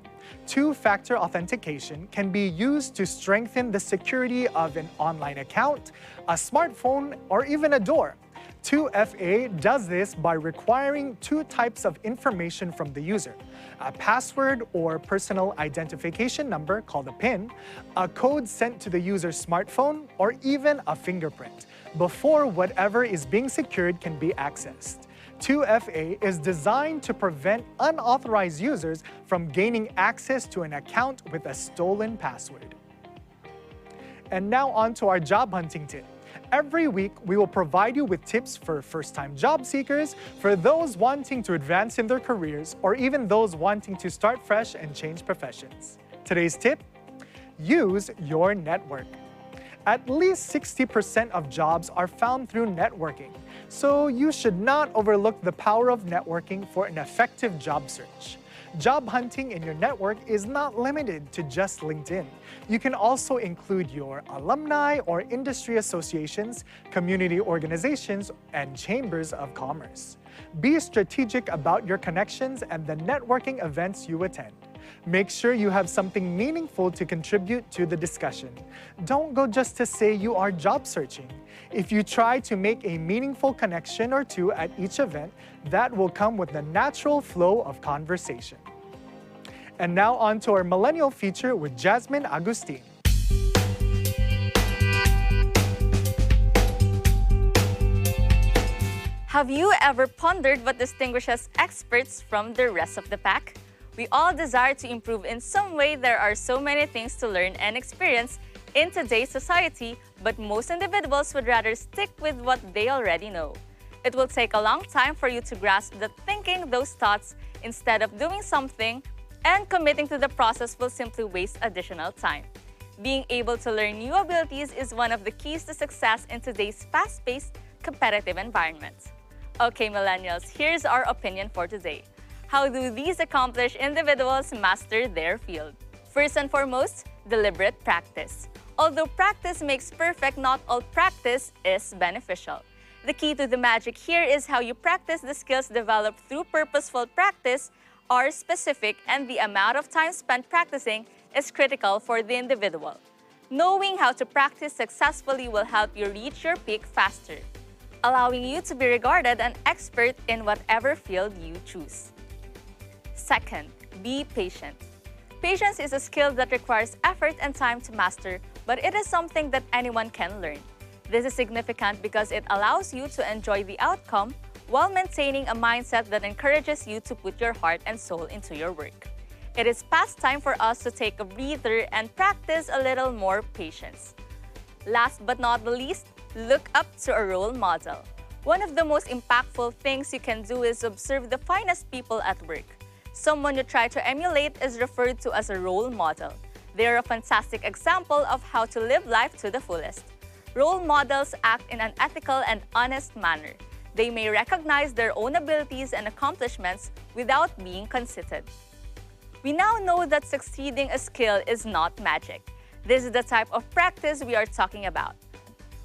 Two-factor authentication can be used to strengthen the security of an online account, a smartphone, or even a door. 2FA does this by requiring 2 types of information from the user: a password or personal identification number called a PIN, a code sent to the user's smartphone, or even a fingerprint, before whatever is being secured can be accessed. 2FA is designed to prevent unauthorized users from gaining access to an account with a stolen password. And now on to our job hunting tip. Every week, we will provide you with tips for first-time job seekers, for those wanting to advance in their careers, or even those wanting to start fresh and change professions. Today's tip: use your network. At least 60% of jobs are found through networking, so you should not overlook the power of networking for an effective job search. Job hunting in your network is not limited to just LinkedIn. You can also include your alumni or industry associations, community organizations, and chambers of commerce. Be strategic about your connections and the networking events you attend. Make sure you have something meaningful to contribute to the discussion. Don't go just to say you are job searching. If you try to make a meaningful connection or two at each event, that will come with the natural flow of conversation. And now on to our millennial feature with Jasmine Agustin. Have you ever pondered what distinguishes experts from the rest of the pack? We all desire to improve in some way. There are so many things to learn and experience in today's society, but most individuals would rather stick with what they already know. It will take a long time for you to grasp that thinking those thoughts instead of doing something and committing to the process will simply waste additional time. Being able to learn new abilities is one of the keys to success in today's fast-paced, competitive environment. Okay, millennials, here's our opinion for today. How do these accomplished individuals master their field? First and foremost, deliberate practice. Although practice makes perfect, not all practice is beneficial. The key to the magic here is how you practice. The skills developed through purposeful practice are specific, and the amount of time spent practicing is critical for the individual. Knowing how to practice successfully will help you reach your peak faster, allowing you to be regarded an expert in whatever field you choose. Second, be patient. Patience is a skill that requires effort and time to master, but it is something that anyone can learn. This is significant because it allows you to enjoy the outcome while maintaining a mindset that encourages you to put your heart and soul into your work. It is past time for us to take a breather and practice a little more patience. Last but not the least, look up to a role model. One of the most impactful things you can do is observe the finest people at work. Someone you try to emulate is referred to as a role model. They are a fantastic example of how to live life to the fullest. Role models act in an ethical and honest manner. They may recognize their own abilities and accomplishments without being conceited. We now know that succeeding a skill is not magic. This is the type of practice we are talking about.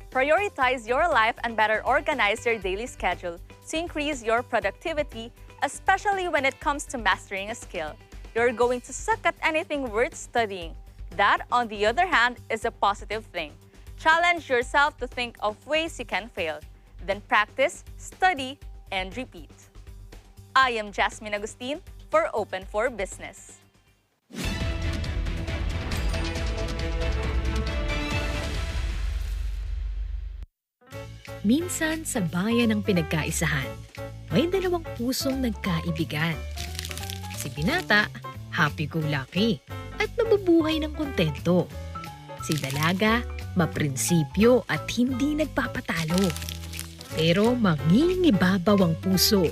Prioritize your life and better organize your daily schedule to increase your productivity, especially when it comes to mastering a skill. You're going to suck at anything worth studying. That, on the other hand, is a positive thing. Challenge yourself to think of ways you can fail. Then practice, study, and repeat. I am Jasmine Agustin for Open for Business. Minsan sa bayan ng pinagkaisahan, may dalawang pusong nagkaibigan. Si Binata, happy-go-lucky at nabubuhay ng kontento. Si Dalaga, maprinsipyo at hindi nagpapatalo. Pero mangingibabaw ang puso.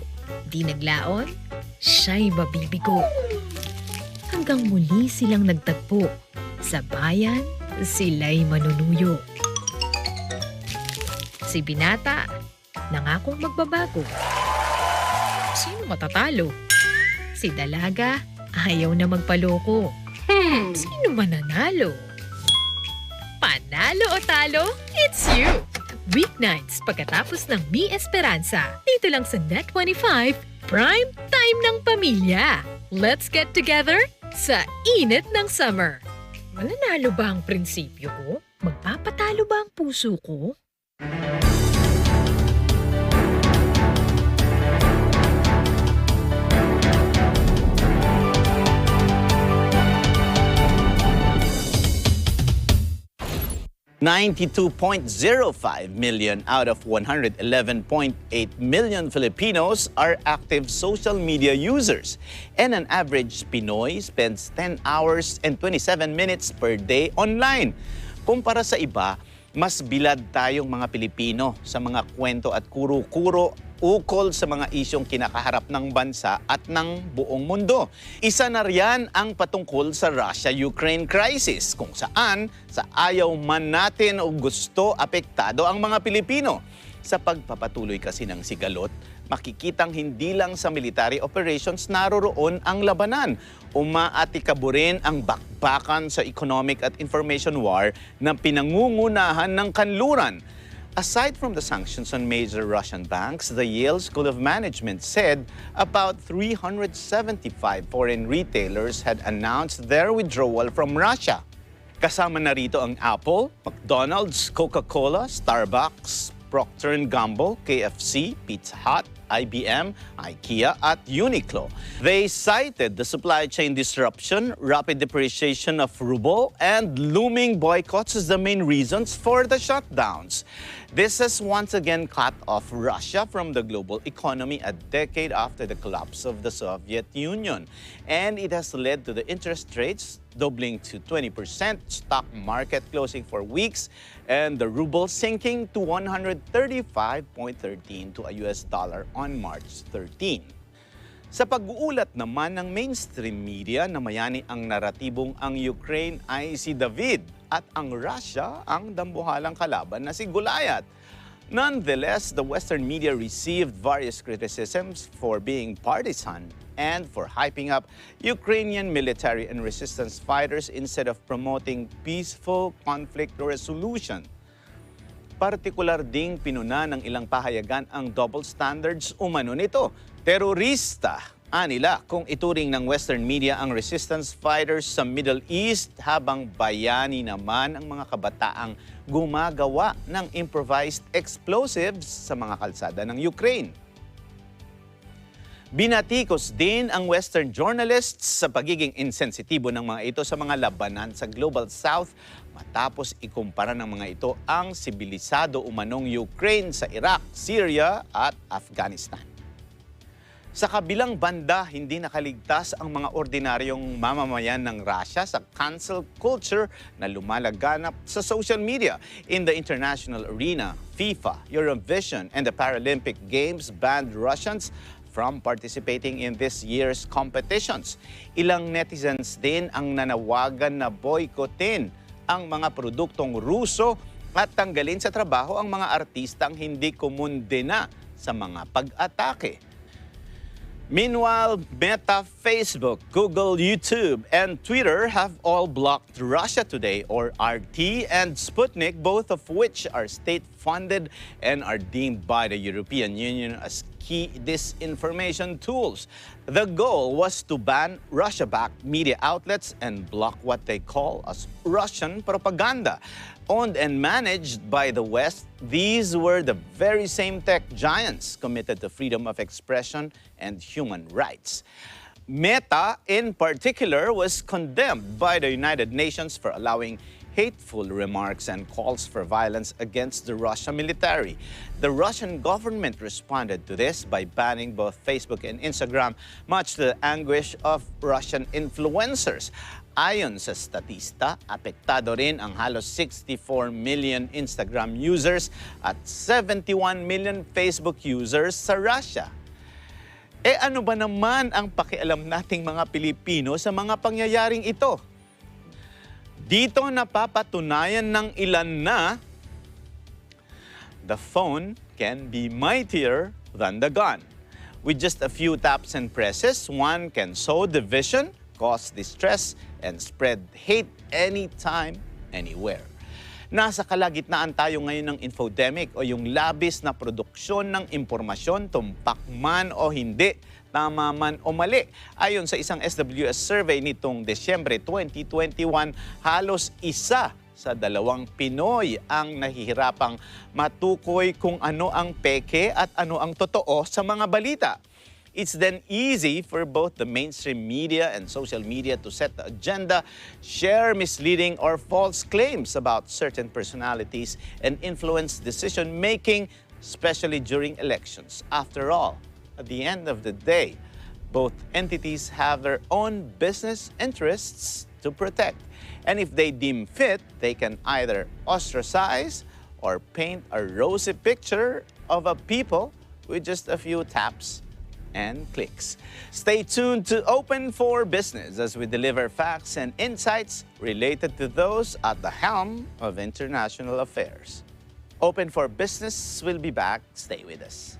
Di naglaon, siya'y mabibigo. Hanggang muli silang nagtagpo. Sa bayan, sila'y manunuyo. Si Binata, nangakong magbabago. Sino matatalo? Si Dalaga, ayaw na magpaloko. Sino mananalo? Panalo o talo? It's you! Weeknights pagkatapos ng Mi Esperanza. Dito lang sa Net25, Prime Time ng Pamilya. Let's get together sa init ng summer. Mananalo ba ang prinsipyo ko? Magpapatalo ba ang puso ko? $92.05 million out of 111.8 million Filipinos are active social media users, and an average Pinoy spends 10 hours and 27 minutes per day online. Kumpara sa iba, mas bilad tayong mga Pilipino sa mga kwento at kuro-kuro ukol sa mga isyong kinakaharap ng bansa at ng buong mundo. Isa na riyan ang patungkol sa Russia-Ukraine crisis, kung saan sa ayaw man natin o gusto apektado ang mga Pilipino. Sa pagpapatuloy kasi ng sigalot, makikitang hindi lang sa military operations naroroon ang labanan. Umaatikabo rin ang bakbakan sa economic at information war na pinangungunahan ng kanluran. Aside from the sanctions on major Russian banks, the Yale School of Management said about 375 foreign retailers had announced their withdrawal from Russia. Kasama na rito ang Apple, McDonald's, Coca-Cola, Starbucks, Procter & Gamble, KFC, Pizza Hut, IBM, IKEA at Uniqlo. They cited the supply chain disruption, rapid depreciation of ruble, and looming boycotts as the main reasons for the shutdowns. This has once again cut off Russia from the global economy a decade after the collapse of the Soviet Union. And it has led to the interest rates doubling to 20%, stock market closing for weeks, and the ruble sinking to 135.13 to a US dollar on March 13. Sa pag-uulat naman ng mainstream media na mayani ang naratibong ang Ukraine ay si David at ang Russia ang dambuhalang kalaban na si Goliath. Nonetheless, the Western media received various criticisms for being partisan and for hyping up Ukrainian military and resistance fighters instead of promoting peaceful conflict resolution. Partikular ding pinuna ng ilang pahayagan ang double standards umano nito. Terorista, anila, kung ituring ng Western media ang resistance fighters sa Middle East, habang bayani naman ang mga kabataang gumagawa ng improvised explosives sa mga kalsada ng Ukraine. Binatikos din ang Western journalists sa pagiging insensitibo ng mga ito sa mga labanan sa Global South matapos ikumpara ng mga ito ang sibilisado umanong Ukraine sa Iraq, Syria at Afghanistan. Sa kabilang banda, hindi nakaligtas ang mga ordinaryong mamamayan ng Russia sa cancel culture na lumalaganap sa social media. In the international arena, FIFA, Eurovision, and the Paralympic Games banned Russians from participating in this year's competitions. Ilang netizens din ang nanawagan na boycottin ang mga produktong Ruso at tanggalin sa trabaho ang mga artistang hindi kumundena sa mga pag-atake. Meanwhile, Meta, Facebook, Google, YouTube, and Twitter have all blocked Russia Today, or RT, and Sputnik, both of which are state-funded and are deemed by the European Union as key disinformation tools. The goal was to ban Russia-backed media outlets and block what they call as Russian propaganda. Owned and managed by the West, these were the very same tech giants committed to freedom of expression and human rights. Meta, in particular, was condemned by the United Nations for allowing hateful remarks and calls for violence against the Russian military. The Russian government responded to this by banning both Facebook and Instagram, much to the anguish of Russian influencers. Ayon sa statista, apektado rin ang halos 64 million Instagram users at 71 million Facebook users sa Russia. Ano ba naman ang pakialam nating mga Pilipino sa mga pangyayaring ito? Dito napapatunayan ng ilan na the phone can be mightier than the gun. With just a few taps and presses, one can sow division, cause distress, and spread hate anytime, anywhere. Nasa kalagitnaan tayo ngayon ng infodemic o yung labis na produksyon ng impormasyon, tumpak man o hindi, tama man o mali. Ayon sa isang SWS survey nitong Desyembre 2021, halos 1 sa 2 Pinoy ang nahihirapang matukoy kung ano ang peke at ano ang totoo sa mga balita. It's then easy for both the mainstream media and social media to set the agenda, share misleading or false claims about certain personalities, and influence decision-making, especially during elections. After all, at the end of the day, both entities have their own business interests to protect. And if they deem fit, they can either ostracize or paint a rosy picture of a people with just a few taps and clicks. Stay tuned to Open for Business as we deliver facts and insights related to those at the helm of international affairs. Open for Business will be back. Stay with us.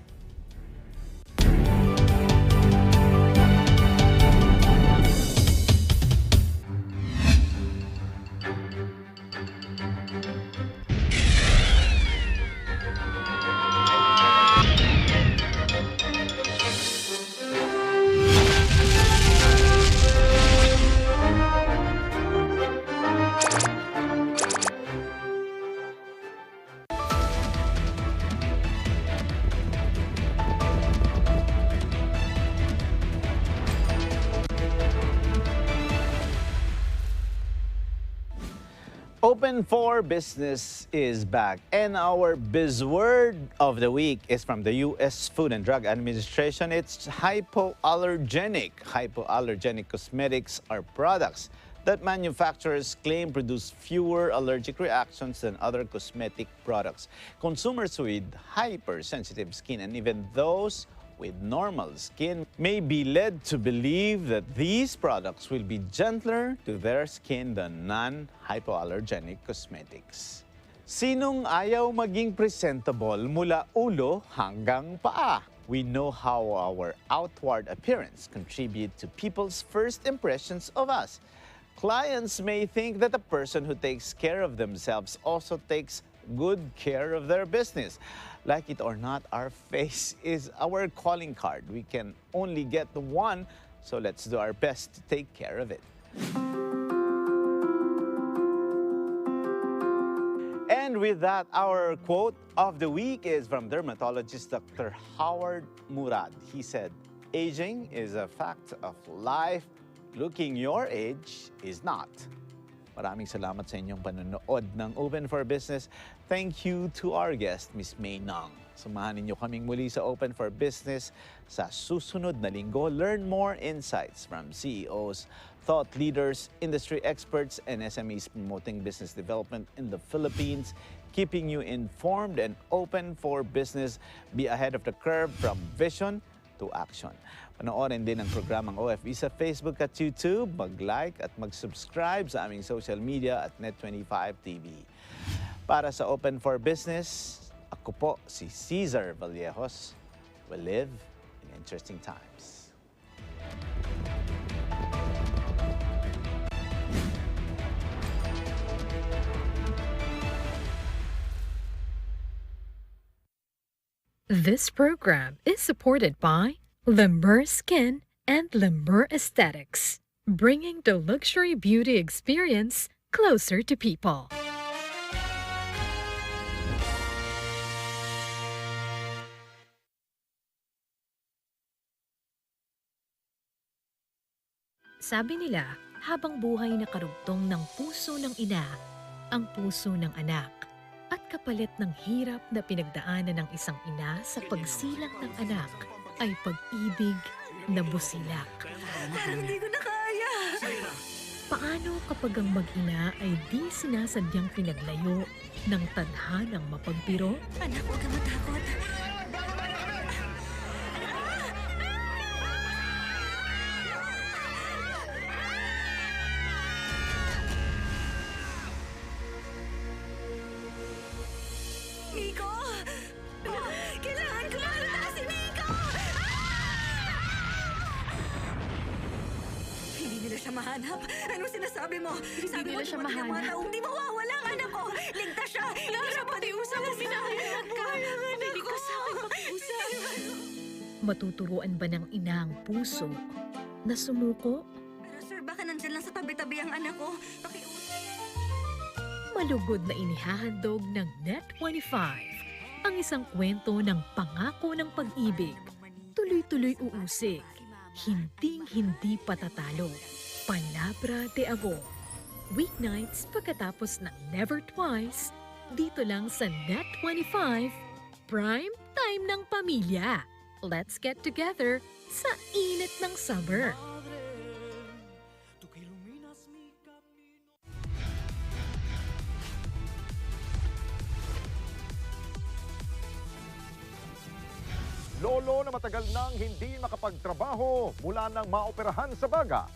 Open for Business is back, and our buzzword of the week is from the U.S. Food and Drug Administration. It's hypoallergenic. Hypoallergenic cosmetics are products that manufacturers claim produce fewer allergic reactions than other cosmetic products. Consumers with hypersensitive skin and even those with normal skin may be led to believe that these products will be gentler to their skin than non-hypoallergenic cosmetics. Sinong ayaw maging presentable mula ulo hanggang paa? We know how our outward appearance contribute to people's first impressions of us. Clients may think that a person who takes care of themselves also takes good care of their business. Like it or not, our face is our calling card. We can only get one, so let's do our best to take care of it. And with that, our quote of the week is from dermatologist Dr. Howard Murad. He said, "Aging is a fact of life. Looking your age is not." Maraming salamat sa inyong panonood ng Open for Business. Thank you to our guest, Ms. Mae Ng. Samahan ninyo kaming muli sa Open for Business sa susunod na linggo. Learn more insights from CEOs, thought leaders, industry experts, and SMEs promoting business development in the Philippines, keeping you informed and open for business. Be ahead of the curve from vision to action. Panoorin din ang programang OFB sa Facebook at YouTube. Mag-like at mag-subscribe sa aming social media at Net25 TV. Para sa Open for Business, ako po si Cesar Vallejos. We live in interesting times. This program is supported by Meur Skin and Meur Aesthetics, bringing the luxury beauty experience closer to people. Sabi nila, habang buhay na karugtong ng puso ng ina, ang puso ng anak. At kapalit ng hirap na pinagdaanan ng isang ina sa pagsilang ng anak ay pag-ibig na busilak. Parang hindi ko na kaya. Paano kapag ang mag-ina ay di sinasadyang pinaglayo ng tadhanang mapagpiro? Anak, huwag ka matakot. Nico! Kailangan ko makita si Nico! Hindi nila siya mahanap. Anong sinasabi mo? Sabi mo, nila siya mahanap. Hindi mawawala ang anak ko. Ligtas siya. Hindi siya patiusap mo. Minahanap ka. Hindi ko sa akin pakiusap. Matuturuan ba ng ina ang puso na sumuko? Pero sir, baka nandyan lang sa tabi-tabi ang anak ko. Pakiusap. Malugod na inihahandog ng Net25 ang isang kwento ng pangako ng pag-ibig. Tuloy-tuloy uusig, hinding-hindi patatalo. Palabra de Abo. Weeknights pagkatapos ng Never Twice, dito lang sa Net25, Prime Time ng Pamilya. Let's get together sa init ng summer. Lolo na matagal nang hindi makapagtrabaho mula nang maoperahan sa baga